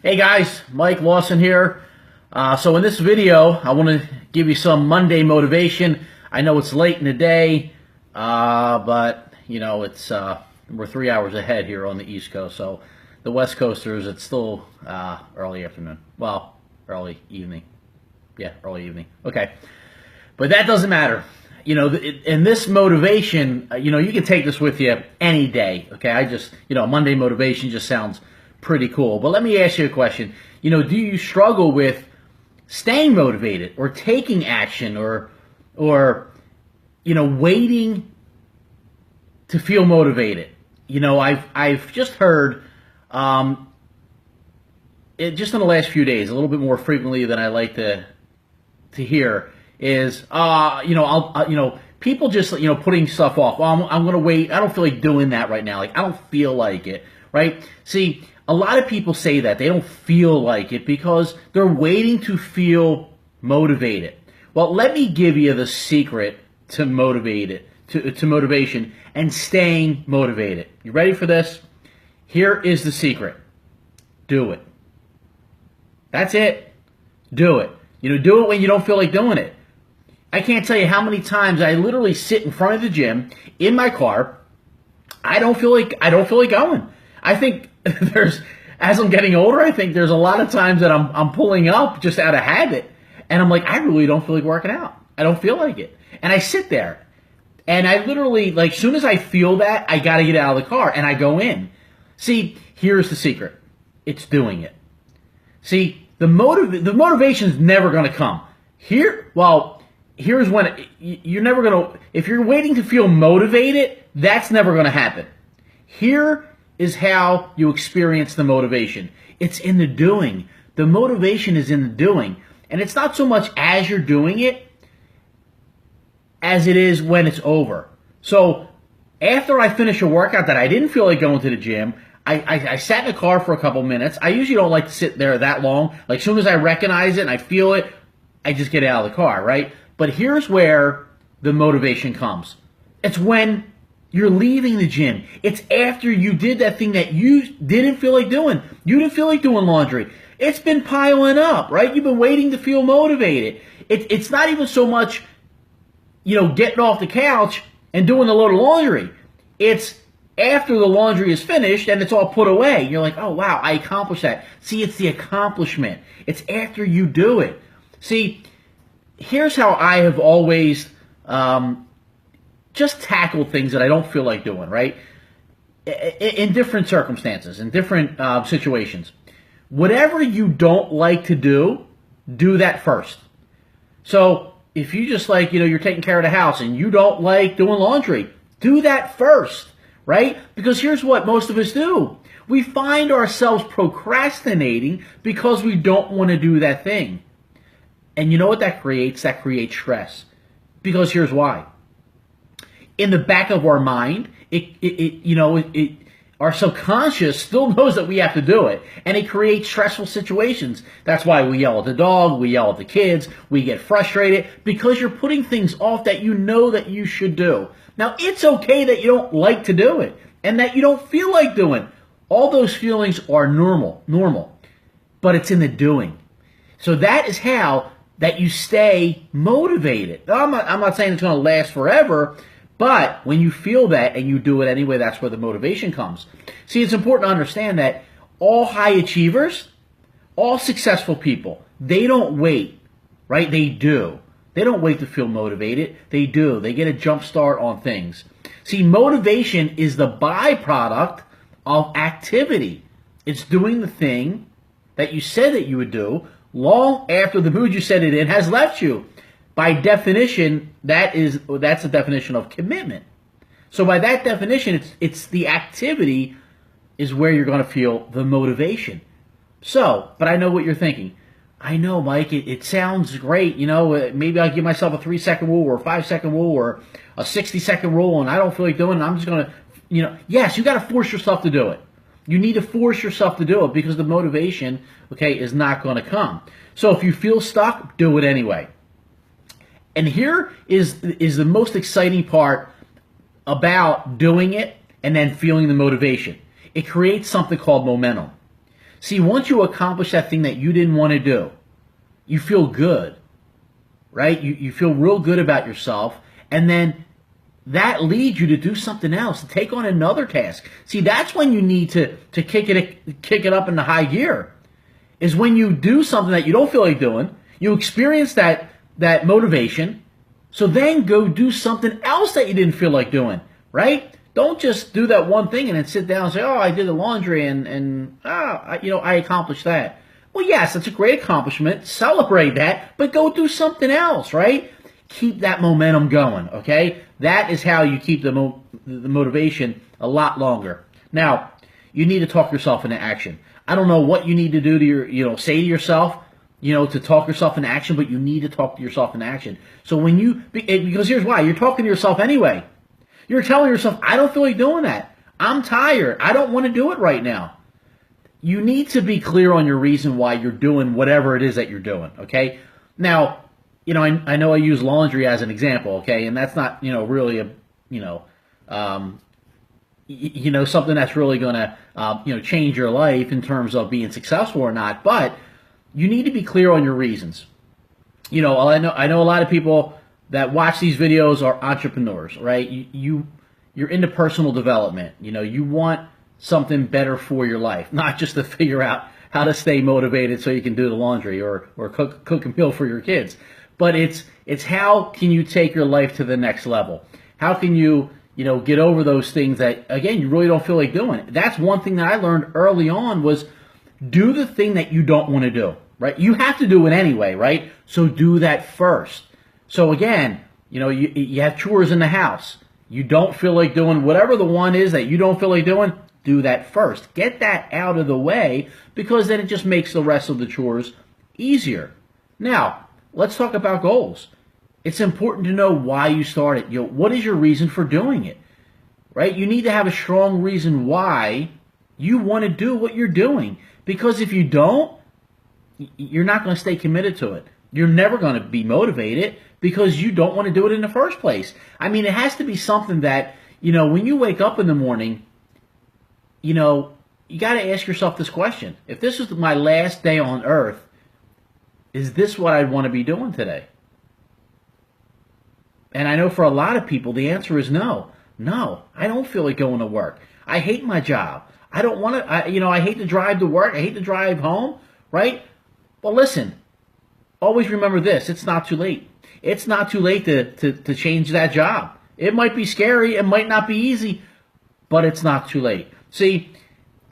Hey guys, Mike Lawson here. So in this video, I want to give you some Monday motivation. I know it's late in the day, but you know it's we're 3 hours ahead here on the East Coast. So the West Coasters, it's still early afternoon. Well, early evening. Yeah, early evening. Okay, but that doesn't matter. You know, in this motivation, you know, you can take this with you any day. Okay, Monday motivation just sounds pretty cool. But let me ask you a question. You know, do you struggle with staying motivated or taking action or you know, waiting to feel motivated? You know, I've just heard it just in the last few days, a little bit more frequently than I like to hear is people just putting stuff off. Well, I'm going to wait. I don't feel like doing that right now. Like, I don't feel like it, right? See, a lot of people say that they don't feel like it because they're waiting to feel motivated. Well, let me give you the secret to motivation and staying motivated. You ready for this? Here is the secret. Do it. That's it. Do it. You know, do it when you don't feel like doing it. I can't tell you how many times I literally sit in front of the gym in my car. I don't feel like going. I think as I'm getting older, I think there's a lot of times that I'm pulling up just out of habit, and I'm like, I really don't feel like working out. I don't feel like it, and I sit there, and I literally, like, as soon as I feel that, I got to get out of the car and I go in. See, here's the secret. It's doing it. See, the motivation's never going to come. Here's when you're never going to, if you're waiting to feel motivated, that's never going to happen. Here is how you experience the motivation. It's in the doing. The motivation is in the doing. And it's not so much as you're doing it as it is when it's over. So after I finish a workout that I didn't feel like going to the gym, I sat in the car for a couple minutes. I usually don't like to sit there that long. Like, as soon as I recognize it and I feel it, I just get out of the car, right? But here's where the motivation comes. It's when you're leaving the gym. It's after you did that thing that you didn't feel like doing. You didn't feel like doing laundry. It's been piling up, right? You've been waiting to feel motivated. It's not even so much, getting off the couch and doing a load of laundry. It's after the laundry is finished and it's all put away. You're like, oh, wow, I accomplished that. See, it's the accomplishment. It's after you do it. See, here's how I have always just tackled things that I don't feel like doing, right? In different circumstances, in different situations. Whatever you don't like to do that first. So if you just you're taking care of the house and you don't like doing laundry, do that first, right? Because here's what most of us do. We find ourselves procrastinating because we don't want to do that thing. And you know what that creates? That creates stress. Because here's why. In the back of our mind, our subconscious still knows that we have to do it, and it creates stressful situations. That's why we yell at the dog, we yell at the kids, we get frustrated, because you're putting things off that you know that you should do. Now, it's okay that you don't like to do it, and that you don't feel like doing. All those feelings are normal, but it's in the doing. So that is how that you stay motivated. Now, I'm not saying it's going to last forever, but when you feel that and you do it anyway, that's where the motivation comes. See, it's important to understand that all high achievers, all successful people, they don't wait, right? They do. They don't wait to feel motivated. They do. They get a jump start on things. See, motivation is the byproduct of activity. It's doing the thing that you said that you would do long after the mood you set it in has left you. By definition, that's the definition of commitment. So by that definition, it's the activity is where you're going to feel the motivation. So, but I know what you're thinking. I know, Mike, it sounds great. Maybe I'll give myself a 3-second rule or a 5-second rule or a 60-second rule, and I don't feel like doing it. I'm just going to, yes, you got to force yourself to do it. You need to force yourself to do it because the motivation, is not going to come. So if you feel stuck, do it anyway. And here is the most exciting part about doing it and then feeling the motivation. It creates something called momentum. See, once you accomplish that thing that you didn't want to do, you feel good, right? You feel real good about yourself, and then that leads you to do something else, to take on another task. See, that's when you need to kick it up into high gear, is when you do something that you don't feel like doing, you experience that motivation, so then go do something else that you didn't feel like doing, right? Don't just do that one thing and then sit down and say, oh, I did the laundry and I accomplished that. Well, yes, that's a great accomplishment. Celebrate that, but go do something else, right? Keep that momentum going, okay? That is how you keep the motivation a lot longer. Now, you need to talk yourself into action. I don't know what you need to do to say to yourself, to talk yourself into action, but you need to talk to yourself into action. So because here's why, you're talking to yourself anyway. You're telling yourself, I don't feel like doing that. I'm tired. I don't want to do it right now. You need to be clear on your reason why you're doing whatever it is that you're doing, okay? Now, I know I use laundry as an example, okay? And that's not, really something that's really going to, change your life in terms of being successful or not. But you need to be clear on your reasons. I know a lot of people that watch these videos are entrepreneurs, right? You're into personal development. You want something better for your life, not just to figure out how to stay motivated so you can do the laundry or cook a meal for your kids. But it's how can you take your life to the next level? How can you, get over those things that, again, you really don't feel like doing? That's one thing that I learned early on was do the thing that you don't want to do, right? You have to do it anyway, right? So do that first. So again, you have chores in the house. You don't feel like doing whatever the one is that you don't feel like doing, do that first. Get that out of the way, because then it just makes the rest of the chores easier. Now, let's talk about goals. It's important to know why you started. What is your reason for doing it, right? You need to have a strong reason why you want to do what you're doing, because if you don't, you're not going to stay committed to it. You're never going to be motivated because you don't want to do it in the first place. I mean, it has to be something that, when you wake up in the morning, you got to ask yourself this question. If this was my last day on earth, is this what I'd want to be doing today? And I know for a lot of people, the answer is no. No, I don't feel like going to work. I hate my job. I don't want to, I hate to drive to work. I hate to drive home, right? Well, listen, always remember this. It's not too late. It's not too late to change that job. It might be scary. It might not be easy, but it's not too late. See,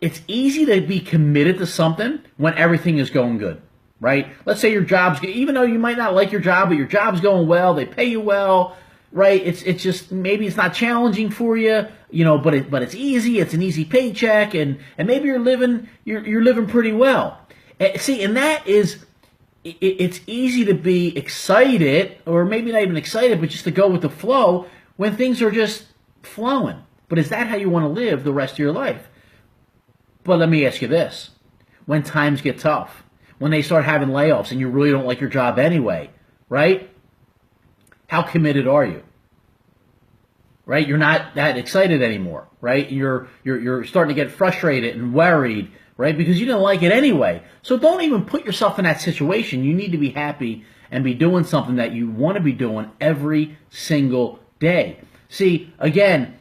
it's easy to be committed to something when everything is going good, right? Let's say your job's, even though you might not like your job, but your job's going well, they pay you well, right? It's just, maybe it's not challenging for you, but it's easy. It's an easy paycheck, and maybe you're living pretty well. See, and that is, it's easy to be excited, or maybe not even excited, but just to go with the flow when things are just flowing. But is that how you want to live the rest of your life? But let me ask you this. When times get tough, when they start having layoffs and you really don't like your job anyway, right? How committed are you? Right? You're not that excited anymore, right? You're starting to get frustrated and worried, right? Because you didn't like it anyway. So don't even put yourself in that situation. You need to be happy and be doing something that you want to be doing every single day. See, again,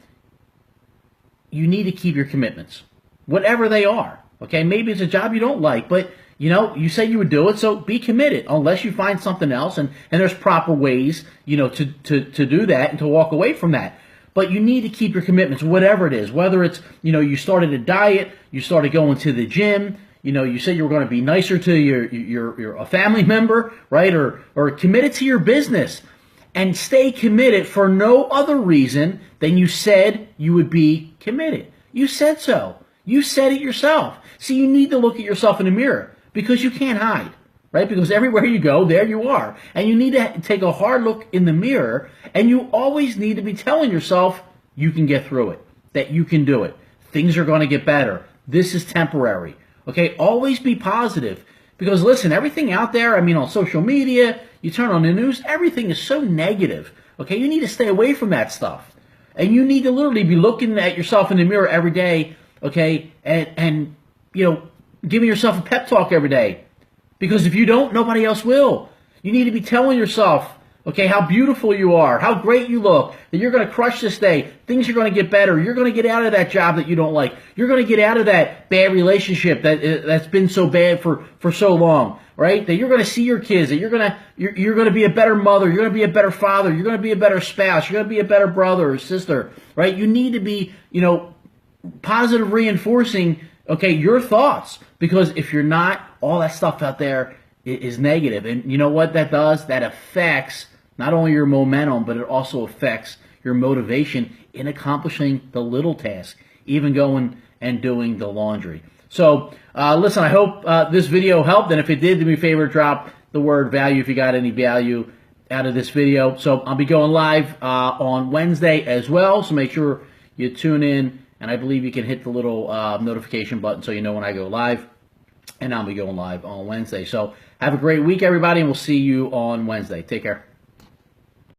you need to keep your commitments, whatever they are. Okay, maybe it's a job you don't like, but you say you would do it, so be committed unless you find something else, and there's proper ways, to do that and to walk away from that. But you need to keep your commitments, whatever it is, whether it's, you started a diet, you started going to the gym, you said you were going to be nicer to your a family member, right? Or committed to your business, and stay committed for no other reason than you said you would be committed. You said so. You said it yourself. See, you need to look at yourself in the mirror, because you can't hide, right? Because everywhere you go, there you are. And you need to take a hard look in the mirror, and you always need to be telling yourself you can get through it, that you can do it. Things are going to get better. This is temporary. Okay? Always be positive. Because listen, everything out there, on social media, you turn on the news, everything is so negative. Okay? You need to stay away from that stuff. And you need to literally be looking at yourself in the mirror every day, okay? And giving yourself a pep talk every day. Because if you don't, nobody else will. You need to be telling yourself, okay, how beautiful you are, how great you look, that you're going to crush this day, things are going to get better, you're going to get out of that job that you don't like, you're going to get out of that bad relationship that's been so bad for so long, right? That you're going to see your kids, that you're going to be a better mother, you're going to be a better father, you're going to be a better spouse, you're going to be a better brother or sister, right? You need to be, positive reinforcing, okay, your thoughts, because if you're not, all that stuff out there is negative. And you know what that does? That affects not only your momentum, but it also affects your motivation in accomplishing the little task, even going and doing the laundry. So, listen, I hope this video helped. And if it did, do me a favor, drop the word value if you got any value out of this video. So I'll be going live on Wednesday as well. So make sure you tune in. And I believe you can hit the little notification button so you know when I go live. And I'll be going live on Wednesday. So have a great week, everybody, and we'll see you on Wednesday. Take care.